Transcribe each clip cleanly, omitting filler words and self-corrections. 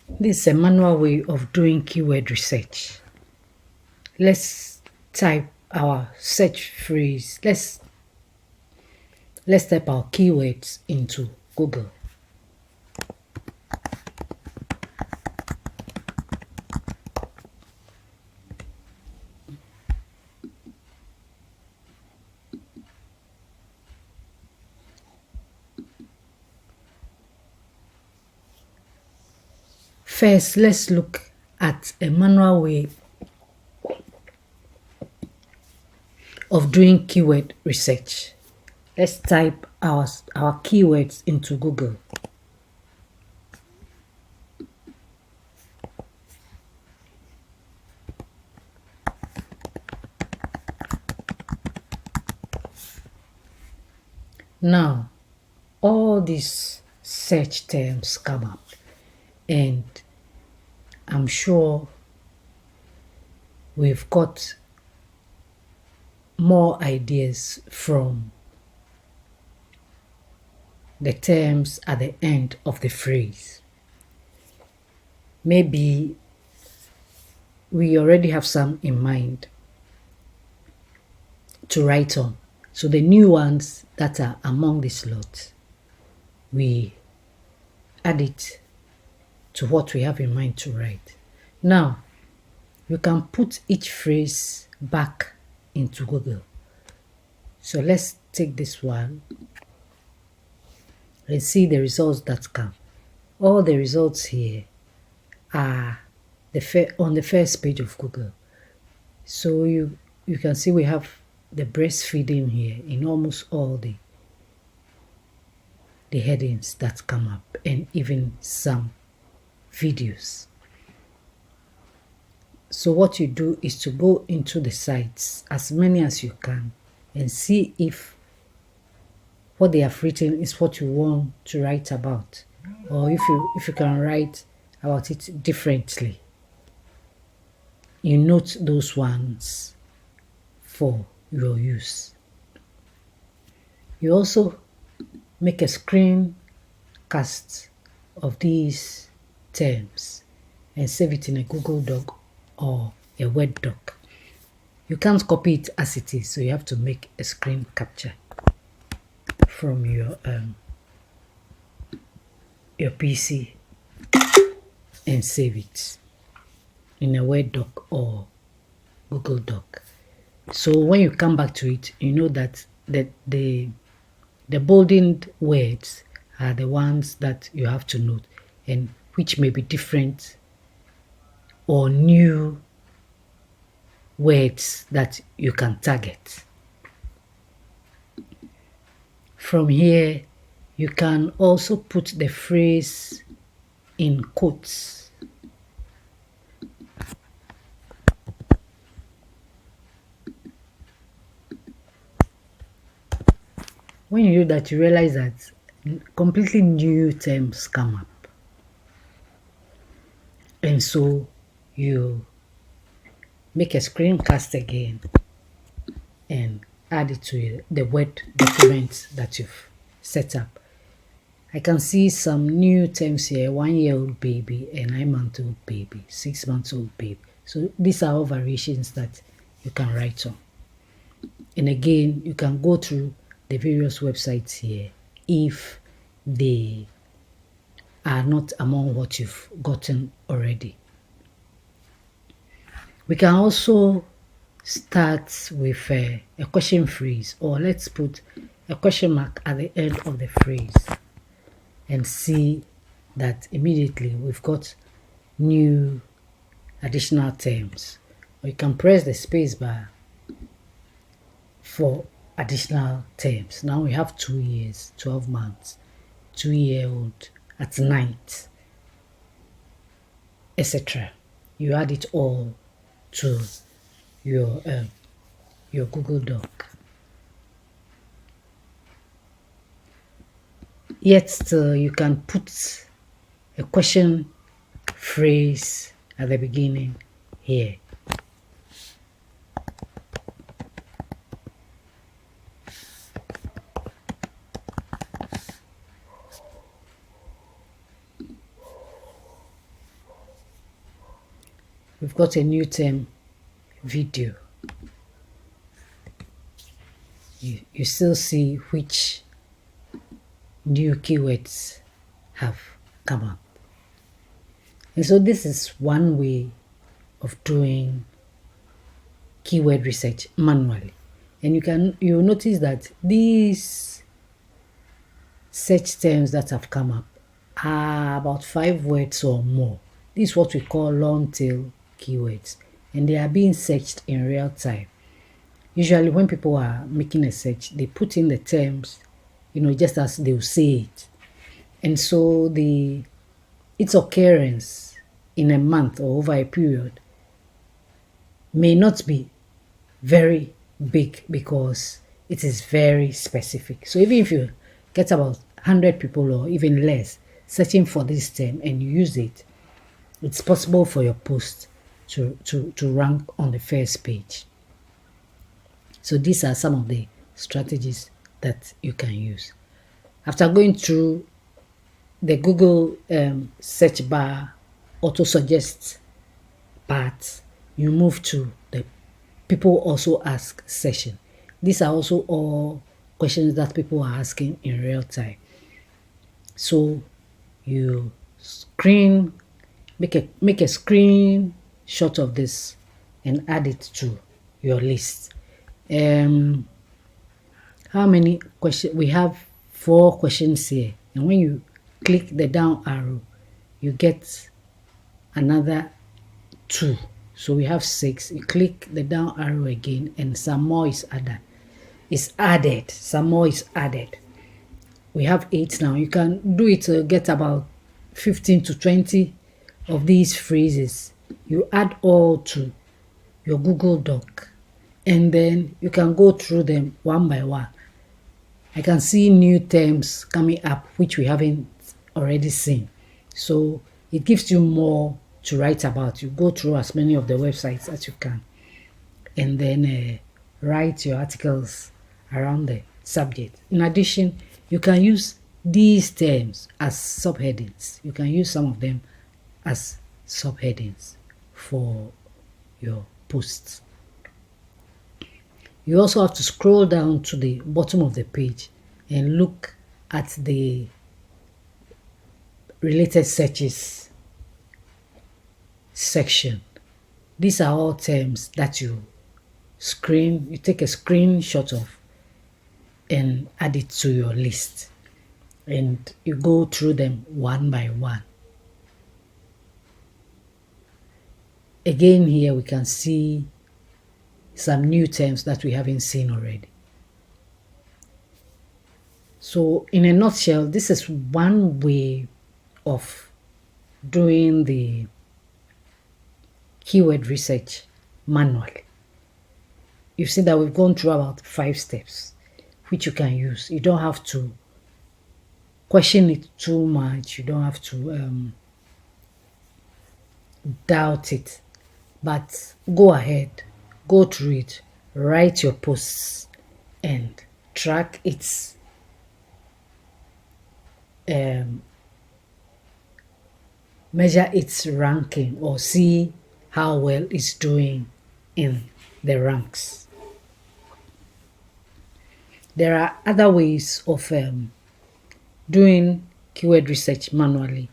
This is a manual way of doing keyword research. Let's type our search phrase. Let's type our keywords into Google. First, let's look at a manual way of doing keyword research. Let's type our keywords into Google. Now, all these search terms come up, and I'm sure we've got more ideas from the terms at the end of the phrase. Maybe we already have some in mind to write on. So the new ones that are among this lot, we add it to what we have in mind to write. Now, you can put each phrase back into Google. So let's take this one and see the results that come. All the results here are on the first page of Google. So you can see we have the breastfeeding here in almost all the headings that come up, and even some videos. So what you do is to go into the sites, as many as you can, and see if what they have written is what you want to write about, or if you can write about it differently. You note those ones for your use. You also make a screencast of these terms and save it in a Google Doc or a Word doc. You can't copy it as it is, so you have to make a screen capture from your PC and save it in a Word doc or Google Doc. So when you come back to it, you know that the boldened words are the ones that you have to note, and which may be different or new words that you can target. From here, you can also put the phrase in quotes. When you do that, you realize that completely new terms come up. And so you make a screencast again and add it to the Word document that you've set up. I can see some new terms here: 1-year-old baby, a 9-month-old baby, 6-month-old baby. So these are all variations that you can write on. And again, you can go through the various websites here if they are not among what you've gotten already. We can also start with a question phrase, or let's put a question mark at the end of the phrase and see that immediately we've got new additional terms. Or you can press the space bar for additional terms. Now we have 2 years, 12 months, 2-year-old, at night, etc. You add it all to your Google Doc. Yet still, you can put a question phrase at the beginning here. we've got a new term, video. You still see which new keywords have come up. And so this is one way of doing keyword research manually. And you'll notice that these search terms that have come up are about 5 words or more. This is what we call long tail keywords, and they are being searched in real time. Usually when people are making a search, they put in the terms, just as they'll say it. And so its occurrence in a month or over a period may not be very big because it is very specific. So even if you get about 100 people or even less searching for this term and you use it, it's possible for your post to rank on the first page. So these are some of the strategies that you can use. After going through the Google search bar auto suggest part, you move to the people also ask session. These are also all questions that people are asking in real time. So you make a screenshot of this and add it to your list. How many questions? We have 4 questions here, and when you click the down arrow, you get another 2. So we have 6. You click the down arrow again, and some more is added. Some more is added. We have 8 now. You can do it to get about 15 to 20 of these phrases. You add all to your Google Doc, and then you can go through them one by one. I can see new terms coming up which we haven't already seen. So it gives you more to write about. You go through as many of the websites as you can, and then write your articles around the subject. In addition, you can use these terms as subheadings. You can use some of them as subheadings for your posts. You also have to scroll down to the bottom of the page and look at the related searches section. These are all terms that you take a screenshot of and add it to your list, and you go through them one by one. Again, here we can see some new terms that we haven't seen already. So in a nutshell, this is one way of doing the keyword research manually. You see that we've gone through about 5 steps which you can use. You don't have to question it too much. You don't have to doubt it, but go ahead, go through it, write your posts, and track its measure its ranking, or see how well it's doing in the ranks. There are other ways of doing keyword research manually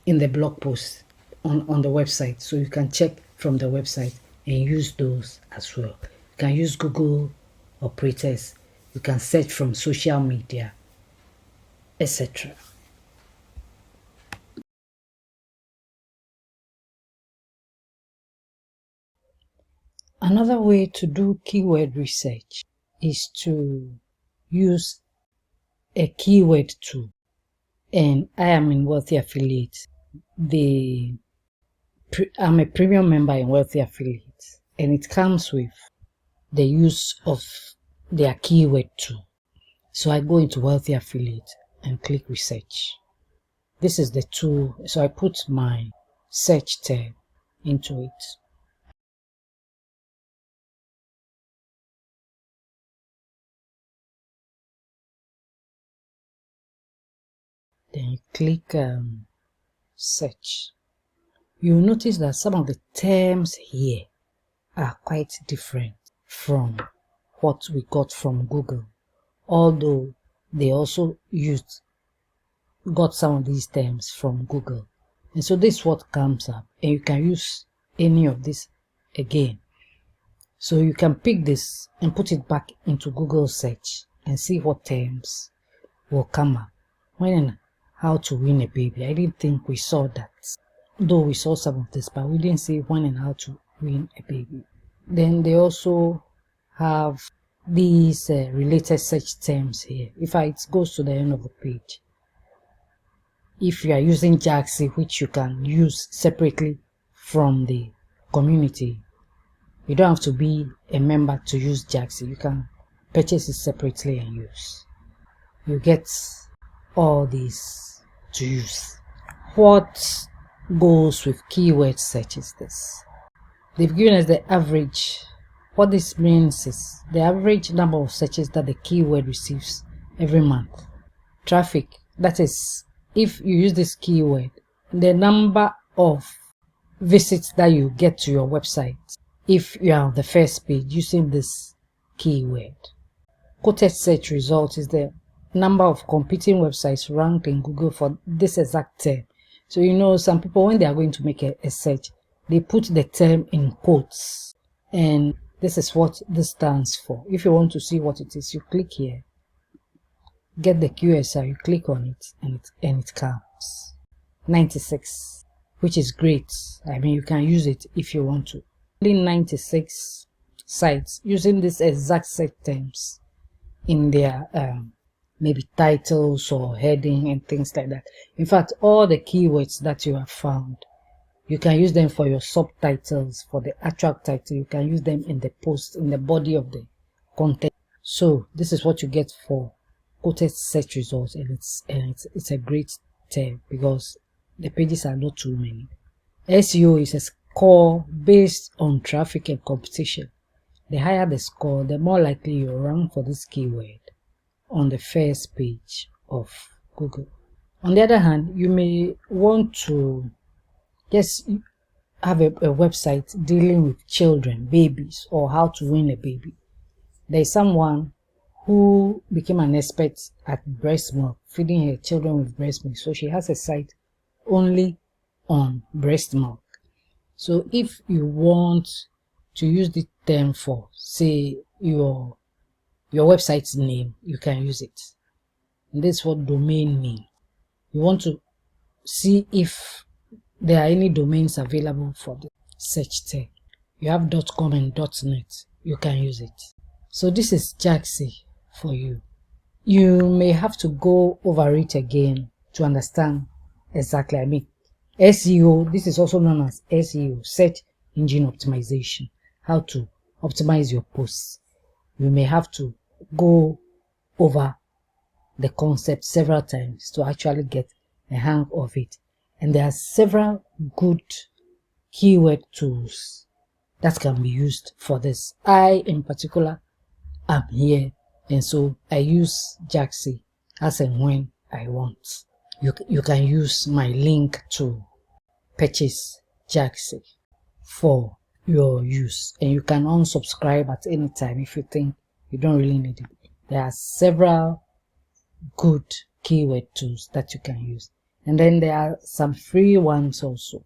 in the blog post on the website, so you can check from the website and use those as well. You can use Google operators, you can search from social media, etc. Another way to do keyword research is to use a keyword tool, and I am in Wealthy Affiliate. I'm a premium member in Wealthy Affiliate, and it comes with the use of their keyword tool. So I go into Wealthy Affiliate and click research. This is the tool, so I put my search term into it. Then you click search. you'll notice that some of the terms here are quite different from what we got from Google, although they also got some of these terms from Google. And so this is what comes up, and you can use any of this again. So you can pick this and put it back into Google search and see what terms will come up. When and how to win a baby. I didn't think we saw that, though we saw some of this, but we didn't see when and how to win a baby. Then they also have these related search terms here. If it goes to the end of the page, if you are using Jaxi, which you can use separately from the community, you don't have to be a member to use Jaxi. You can purchase it separately and use. You get all these to use. What goes with keyword search is this. They've given us the average. What this means is the average number of searches that the keyword receives every month. Traffic, that is, if you use this keyword, the number of visits that you get to your website if you are on the first page using this keyword. Quoted search result is the number of competing websites ranked in Google for this exact term. So you know, some people, when they are going to make a search, they put the term in quotes, and this is what this stands for. If you want to see what it is, you click here, get the QSR, you click on it, and it comes 96, which is great. I mean, you can use it if you want to. Only 96 sites using this exact set terms in their maybe titles or heading and things like that. In fact, all the keywords that you have found, you can use them for your subtitles, for the actual title. You can use them in the post, in the body of the content. So this is what you get for quoted search results, and it's a great term because the pages are not too many. SEO is a score based on traffic and competition. The higher the score, the more likely you rank for this keyword on the first page of Google. On the other hand, you may want to just have a website dealing with children, babies, or how to win a baby. There is someone who became an expert at breast milk, feeding her children with breast milk. So she has a site only on breast milk. So if you want to use the term for, say, your website's name, you can use it. And this is what domain means. You want to see if there are any domains available for the search term. You have .com and .net, you can use it. So this is Jaxi for you. You may have to go over it again to understand exactly. I mean, SEO, this is also known as SEO, search engine optimization, how to optimize your posts. You may have to go over the concept several times to actually get a hang of it. And there are several good keyword tools that can be used for this. I, in particular, am here, and so I use Jaxi as and when I want. You can use my link to purchase Jaxi for your use, and you can unsubscribe at any time if you think you don't really need it. There are several good keyword tools that you can use, and then there are some free ones also.